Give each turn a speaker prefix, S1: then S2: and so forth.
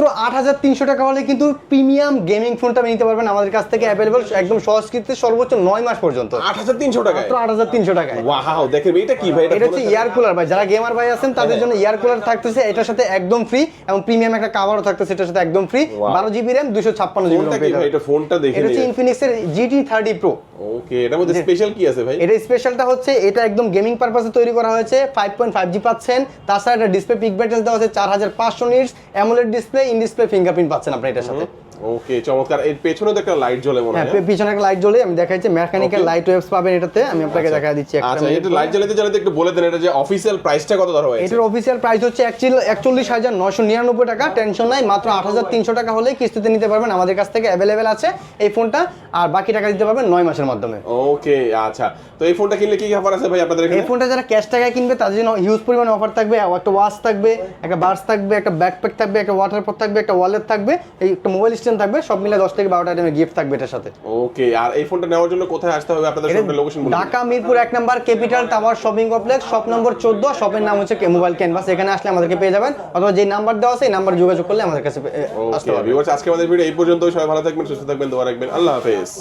S1: মাত্র 8300 টাকা হলে কিন্তু প্রিমিয়াম গেমিং ফোনটা নিতে পারবেন আমাদের কাছ থেকে অ্যাভেলেবল একদম সহজ কিস্তিতে সর্বোচ্চ 9 মাস পর্যন্ত
S2: 8300 টাকায়
S1: মাত্র 8300 টাকায়।
S2: ওয়াও দেখেন এটা কি ভাই?
S1: এটা হচ্ছে এয়ার কুলার ভাই, যারা গেমার ভাই আছেন তাদের জন্য এয়ার কুলার থাকতেছে এটার সাথে একদম ফ্রি এবং প্রিমিয়াম একটা কভারও থাকতেছে এটার সাথে একদম ফ্রি। 12GB RAM 256GB
S2: ফোনটা কি ভাই? এটা ফোনটা দেখে
S1: এটা হচ্ছে ইনফিনিক্স এর GT30 Pro।
S2: ওকে, এটার মধ্যে স্পেশাল কি আছে ভাই?
S1: এটা স্পেশালটা হচ্ছে এটা একদম গেমিং পারপাসে তৈরি করা হয়েছে, 5.5G পাচ্ছেন। তাছাড়া এটা ডিসপ্লে পিক ব্রাইটনেস দেওয়া আছে 4500 nits, AMOLED display, in display fingerprint পাচ্ছেন আপনি এটার সাথে।
S2: ওকে চমৎকার। এর পেছনেও তো একটা লাইট জ্বলে মনে হয়।
S1: হ্যাঁ, পিছনে একটা লাইট জ্বলে, আমি দেখাচ্ছি মেকানিক্যাল লাইট ওয়েভস পাবেন এটাতে, আমি আপনাকে দেখা দিচ্ছি একটা।
S2: আচ্ছা, এটা লাইট জ্বলাতে জ্বলাতে একটু বলে দেন এটা যে অফিশিয়াল প্রাইসটা কত ধরা হয়েছে?
S1: এটার অফিশিয়াল প্রাইস হচ্ছে 41,999 টাকা। টেনশন নাই, মাত্র 8300 টাকা হলে কিস্তিতে নিতে পারবেন আমাদের কাছ থেকে অ্যাভেলেবেল আছে এই ফোনটা, আর বাকি টাকা দিতে পারবেন 9 মাসের মাধ্যমে।
S2: ওকে আচ্ছা, তো এই ফোনটা কিনলে কি কি অফার আছে ভাই আপনাদের এখানে?
S1: এই ফোনটা যারা ক্যাশ টাকায় কিনবে তাদের জন্য হিউজ পরিমাণে অফার থাকবে। একটা ওয়াচ থাকবে, একটা বার্স থাকবে, একটা ব্যাকপ্যাক থাকবে, একটা ওয়াটার পট থাকবে, একটা ওয়ালেট থাকবে, এই একটা মোবাইল স্ট্যান্ড থাকবে, সব মিলে 10 থেকে 12টা আইটেমের গিফট থাকবে এটার সাথে।
S2: ওকে, আর এই ফোনটা নেওয়ার জন্য কোথায় আসতে হবে আপনাদের শপের লোকেশন বলুন?
S1: Dhaka Mirpur 1 number capital tower shopping complex, shop number 14, শপের নাম হচ্ছে মোবাইল ক্যানভাস। এখানে আসলে আমাদেরকে পেয়ে যাবেন, অথবা যে নাম্বার দেওয়া আছে এই নাম্বার যোগাযোগ করলে আমাদের কাছে আসতে
S2: ওকে
S1: পারবেন।
S2: ভিউয়ার্স, আজকে আমাদের ভিডিও এই পর্যন্ত। সবাই ভালো থাকবেন, সুস্থ থাকবেন, দোয়া রাখবেন। আল্লাহ হাফেজ।